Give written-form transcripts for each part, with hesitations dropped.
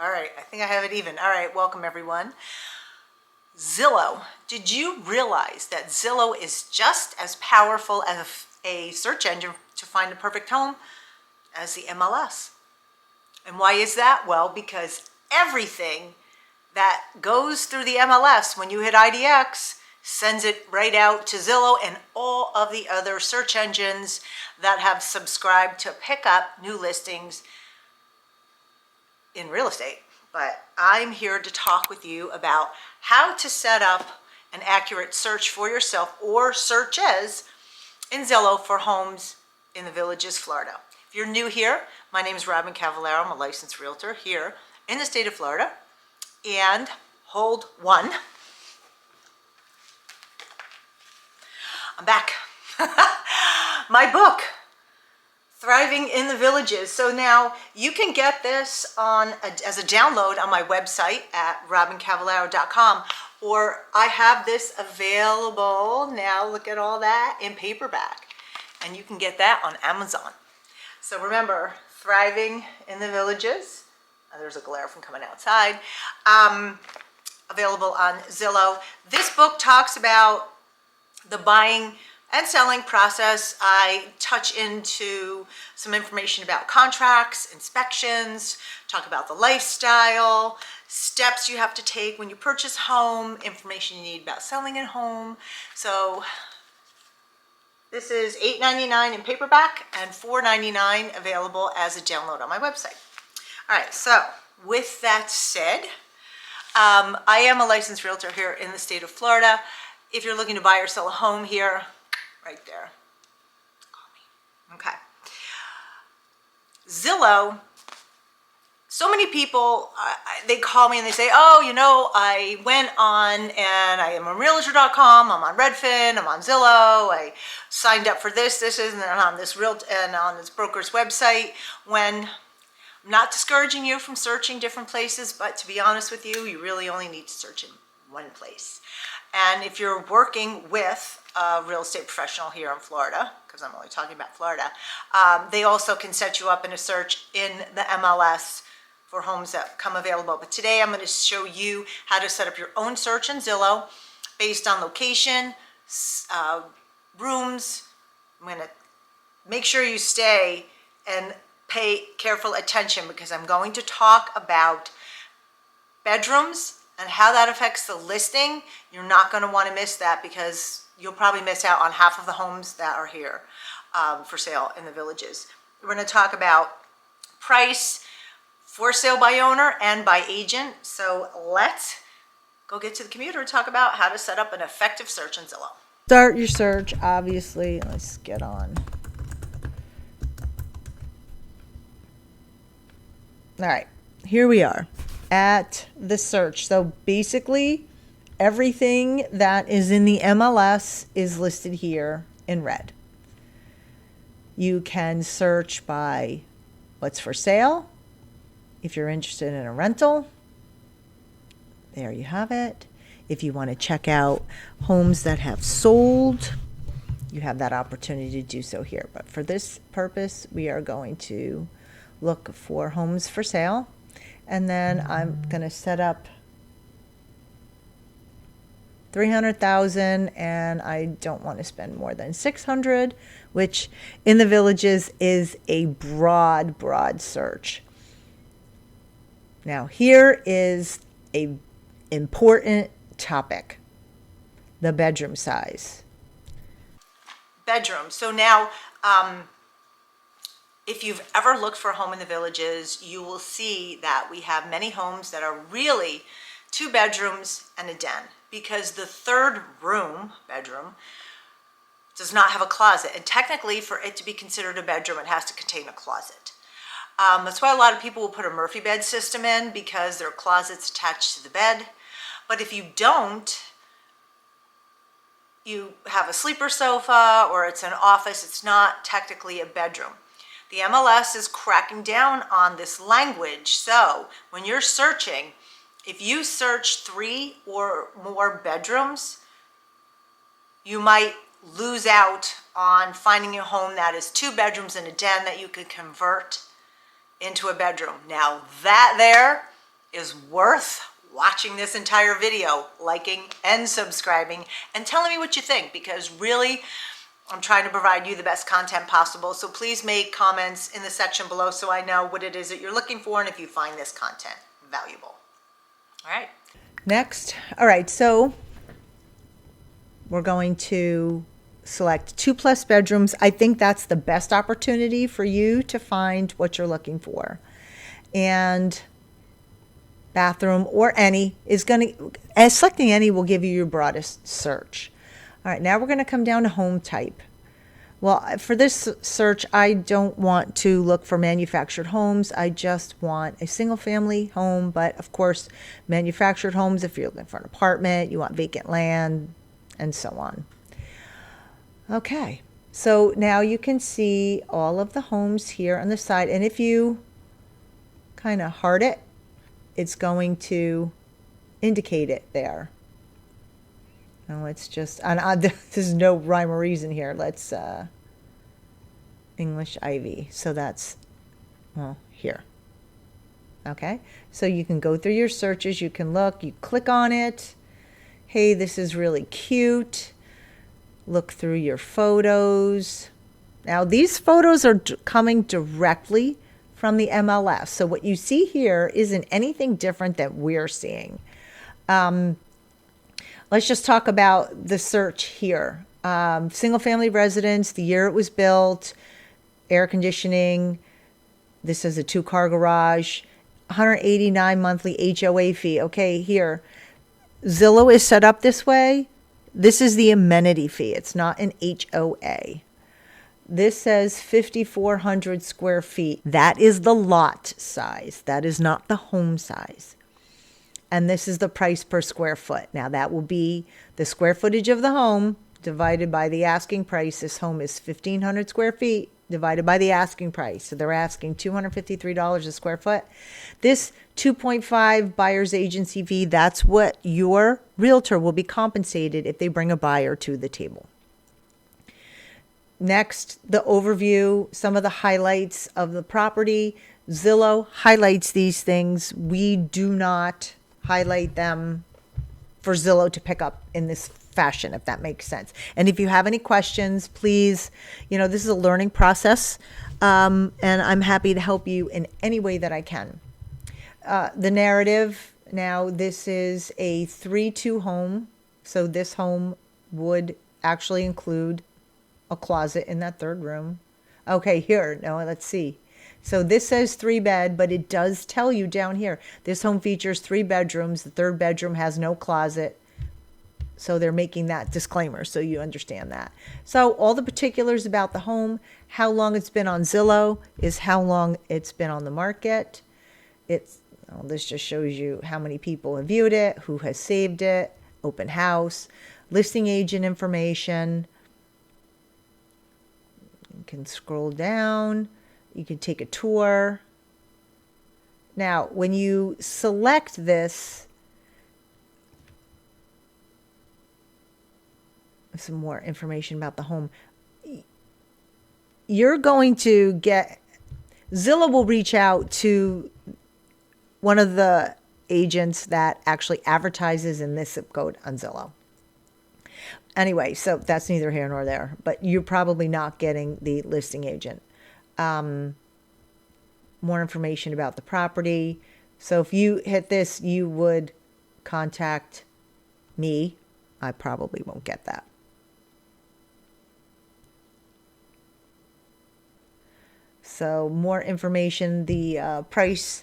All right, I think I have it even. All right, welcome everyone. Zillow. Did you realize that Zillow is just as powerful as a search engine to find the perfect home as the MLS? And why is that? Well, because everything that goes through the MLS when you hit IDX sends it right out to Zillow and all of the other search engines that have subscribed to pick up new listings in real estate. But I'm here to talk with you about how to set up an accurate search for yourself or searches in Zillow for homes in the Villages, Florida. If you're new here, my name is Robyn Cavallaro. I'm a licensed realtor here in the state of Florida. And hold one. I'm back. My book, Thriving in the Villages. So now you can get this as a download on my website at robyncavallaro.com, or I have this available now, look at all that, in paperback. And you can get that on Amazon. So remember, Thriving in the Villages. There's a glare from coming outside. Available on Zillow. This book talks about the buying and selling process. I touch into some information about contracts, inspections, talk about the lifestyle, steps you have to take when you purchase home, information you need about selling a home. So this is $8.99 in paperback and $4.99 available as a download on my website. All right, so with that said, I am a licensed realtor here in the state of Florida. If you're looking to buy or sell a home here, right there, call me. Okay. Zillow, so many people, they call me and they say, oh, you know, I went on and I am on Realtor.com, I'm on Redfin, I'm on Zillow, I signed up for this is, and on this broker's website. When I'm not discouraging you from searching different places, but to be honest with you, you really only need to search in one place. And if you're working with a real estate professional here in Florida, because I'm only talking about Florida, they also can set you up in a search in the MLS for homes that come available. But today I'm going to show you how to set up your own search in Zillow based on location, rooms. I'm going to make sure you stay and pay careful attention, because I'm going to talk about bedrooms and how that affects the listing. You're not going to want to miss that, because you'll probably miss out on half of the homes that are here for sale in the Villages. We're going to talk about price, for sale by owner and by agent. So let's go get to the computer and talk about how to set up an effective search in Zillow. Start your search, obviously. Let's get on. All right, here we are at the search. So basically everything that is in the MLS is listed here in red. You can search by what's for sale. If you're interested in a rental, there you have it. If you want to check out homes that have sold, you have that opportunity to do so here. But for this purpose, we are going to look for homes for sale. And then I'm going to set up 300,000, and I don't want to spend more than 600, which in the Villages is a broad search. Now here is a important topic: the bedroom size. Bedroom. So now, if you've ever looked for a home in the Villages, you will see that we have many homes that are really 2 bedrooms and a den, because the third bedroom, does not have a closet. And technically, for it to be considered a bedroom, it has to contain a closet. That's why a lot of people will put a Murphy bed system in, because there are closets attached to the bed. But if you don't, you have a sleeper sofa or it's an office, it's not technically a bedroom. The MLS is cracking down on this language. So when you're searching, if you search 3 or more bedrooms, you might lose out on finding a home that is 2 bedrooms and a den that you could convert into a bedroom. Now that there is worth watching this entire video, liking and subscribing, and telling me what you think, because really, I'm trying to provide you the best content possible. So please make comments in the section below so I know what it is that you're looking for and if you find this content valuable. All right. Next. All right. So we're going to select 2+ bedrooms. I think that's the best opportunity for you to find what you're looking for. And bathroom or any is going to, selecting any will give you your broadest search. All right, now we're going to come down to home type. Well, for this search, I don't want to look for manufactured homes. I just want a single family home, but of course, manufactured homes, if you're looking for an apartment, you want vacant land, and so on. Okay, so now you can see all of the homes here on the side, and if you kind of heart it, it's going to indicate it there. Oh, it's just, and there's no rhyme or reason here. Let's, English Ivy. So that's, well, here. Okay. So you can go through your searches. You can look, you click on it. Hey, this is really cute. Look through your photos. Now, these photos are coming directly from the MLS. So what you see here isn't anything different that we're seeing. Let's just talk about the search here. Single family residence, the year it was built, air conditioning. This is a 2-car garage, 189 monthly HOA fee. Okay, here. Zillow is set up this way. This is the amenity fee. It's not an HOA. This says 5,400 square feet. That is the lot size. That is not the home size. And this is the price per square foot. Now that will be the square footage of the home divided by the asking price. This home is 1,500 square feet divided by the asking price. So they're asking $253 a square foot. This 2.5 buyer's agency fee, that's what your realtor will be compensated if they bring a buyer to the table. Next, the overview, some of the highlights of the property. Zillow highlights these things. We do not highlight them for Zillow to pick up in this fashion, if that makes sense. And if you have any questions, please, this is a learning process, and I'm happy to help you in any way that I can. The narrative, now this is a 3-2 home, so this home would actually include a closet in that third room. Okay, here, now let's see. So this says 3-bed, but it does tell you down here, this home features 3 bedrooms. The third bedroom has no closet. So they're making that disclaimer so you understand that. So all the particulars about the home, how long it's been on Zillow is how long it's been on the market. This just shows you how many people have viewed it, who has saved it, open house, listing agent information. You can scroll down. You can take a tour. Now, when you select this, some more information about the home, you're going to get, Zillow will reach out to one of the agents that actually advertises in this zip code on Zillow. Anyway, so that's neither here nor there, but you're probably not getting the listing agent. More information about the property. So if you hit this, you would contact me. I probably won't get that. So more information, the price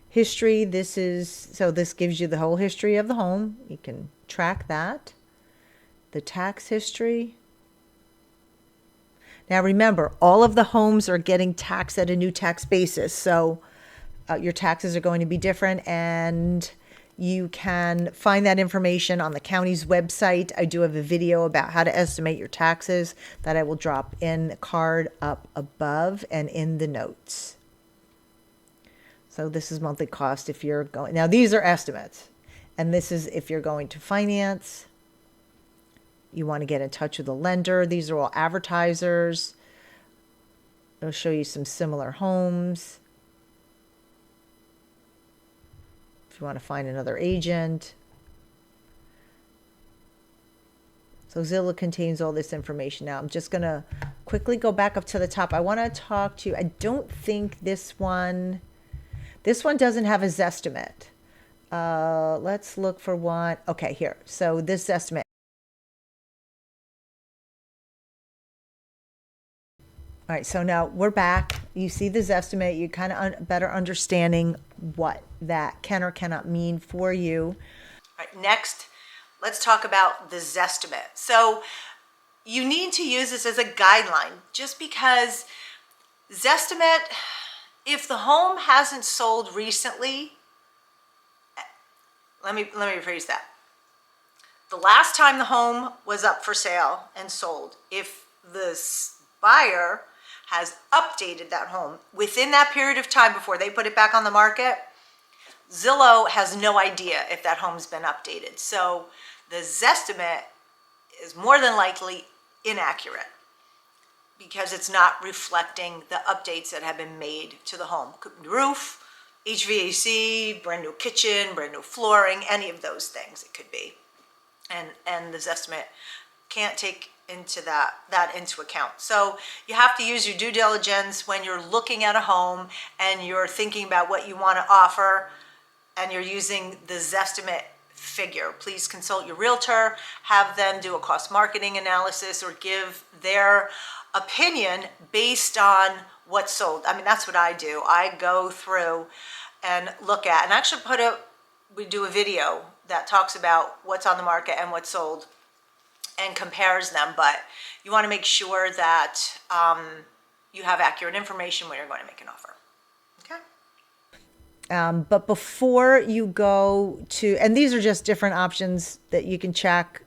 history. This gives you the whole history of the home. You can track that. The tax history. Now remember, all of the homes are getting taxed at a new tax basis. So your taxes are going to be different, and you can find that information on the county's website. I do have a video about how to estimate your taxes that I will drop in the card up above and in the notes. So this is monthly cost if you're going, now these are estimates, and this is if you're going to finance. You want to get in touch with a lender. These are all advertisers. It'll show you some similar homes. if you want to find another agent. So Zillow contains all this information. Now I'm just going to quickly go back up to the top. I want to talk to you. I don't think this one doesn't have a Zestimate. Let's look for one. Okay, here. So this estimate. All right, so now we're back. You see this estimate. You kind of better understanding what that can or cannot mean for you. All right, next, let's talk about the Zestimate. So you need to use this as a guideline, just because Zestimate, if the home hasn't sold recently, let me rephrase that. The last time the home was up for sale and sold, if the buyer has updated that home within that period of time before they put it back on the market, Zillow has no idea if that home's been updated. So the Zestimate is more than likely inaccurate because it's not reflecting the updates that have been made to the home. Roof, HVAC, brand new kitchen, brand new flooring, any of those things it could be. And the Zestimate can't take that into account. So you have to use your due diligence when you're looking at a home and you're thinking about what you want to offer and you're using the Zestimate figure. Please consult your realtor, have them do a cost marketing analysis or give their opinion based on what's sold. I mean, that's what I do. I go through and look at, and actually we do a video that talks about what's on the market and what's sold and compares them, but you want to make sure that you have accurate information when you're going to make an offer. Okay. But before you go to, and these are just different options that you can check.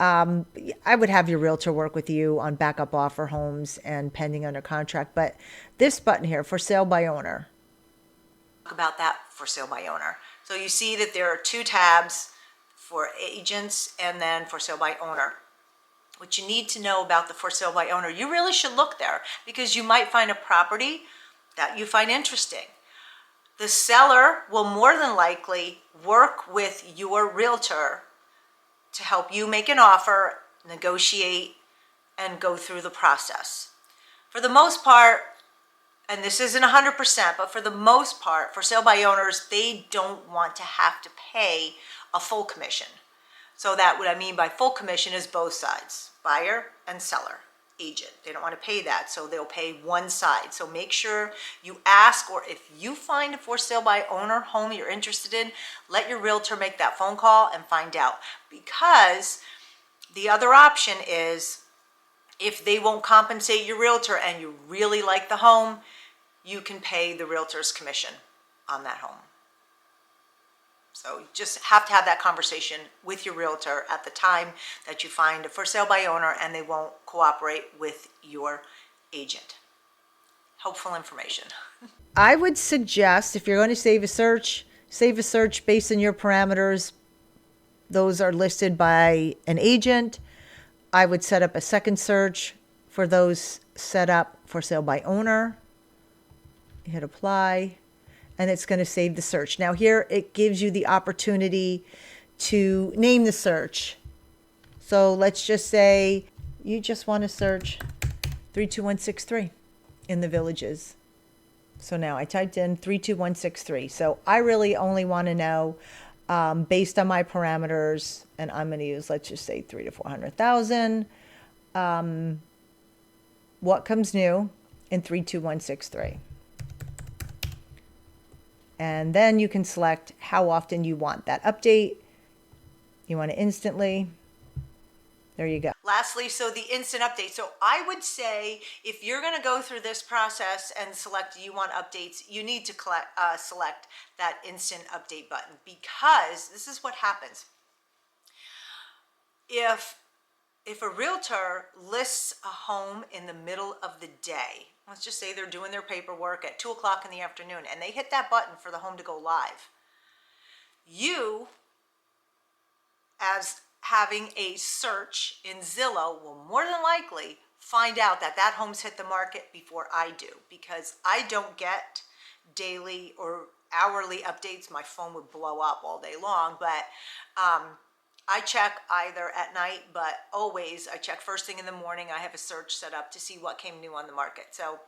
I would have your realtor work with you on backup offer homes and pending under contract. But this button here, for sale by owner. Talk about that for sale by owner. So you see that there are two tabs for agents and then for sale by owner. What you need to know about the for sale by owner, you really should look there because you might find a property that you find interesting. The seller will more than likely work with your realtor to help you make an offer, negotiate, and go through the process. For the most part, and this isn't 100%, but for the most part, for sale by owners, they don't want to have to pay a full commission. So that what I mean by full commission is both sides, buyer and seller, agent. They don't want to pay that, so they'll pay one side. So make sure you ask, or if you find a for sale by owner home you're interested in, let your realtor make that phone call and find out. Because the other option is, if they won't compensate your realtor and you really like the home, you can pay the realtor's commission on that home. So you just have to have that conversation with your realtor at the time that you find a for sale by owner and they won't cooperate with your agent. Helpful information. I would suggest, if you're going to save a search based on your parameters. Those are listed by an agent. I would set up a second search for those set up for sale by owner. Hit apply. And it's going to save the search. Now here it gives you the opportunity to name the search. So let's just say you just want to search 32163 in the villages. So now I typed in 32163. So I really only want to know based on my parameters, and I'm going to use, let's just say 300,000 to 400,000. What comes new in 32163? And then you can select how often you want that update. You want it instantly. There you go. Lastly, so the instant update. So I would say if you're going to go through this process and select you want updates, you need to select that instant update button, because this is what happens. If a realtor lists a home in the middle of the day, let's just say they're doing their paperwork at 2 o'clock in the afternoon and they hit that button for the home to go live, you, as having a search in Zillow, will more than likely find out that that home's hit the market before I do, because I don't get daily or hourly updates, my phone would blow up all day long, but I check either at night, but always I check first thing in the morning. I have a search set up to see what came new on the market. So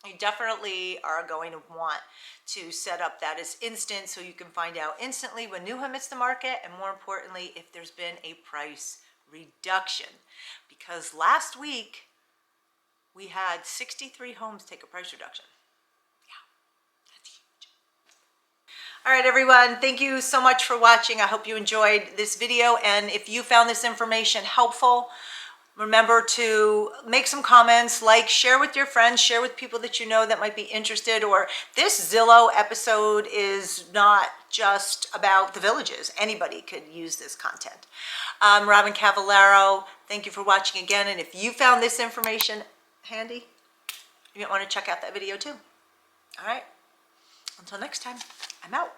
you definitely are going to want to set up that as instant so you can find out instantly when new home hits the market, and more importantly, if there's been a price reduction. Because last week we had 63 homes take a price reduction. All right, everyone, thank you so much for watching. I hope you enjoyed this video, and if you found this information helpful, remember to make some comments, like, share with your friends, share with people that you know that might be interested. Or this Zillow episode is not just about the villages. Anybody could use this content. Robyn Cavallaro, thank you for watching again, and if you found this information handy, you might want to check out that video too. All right, until next time, I'm out.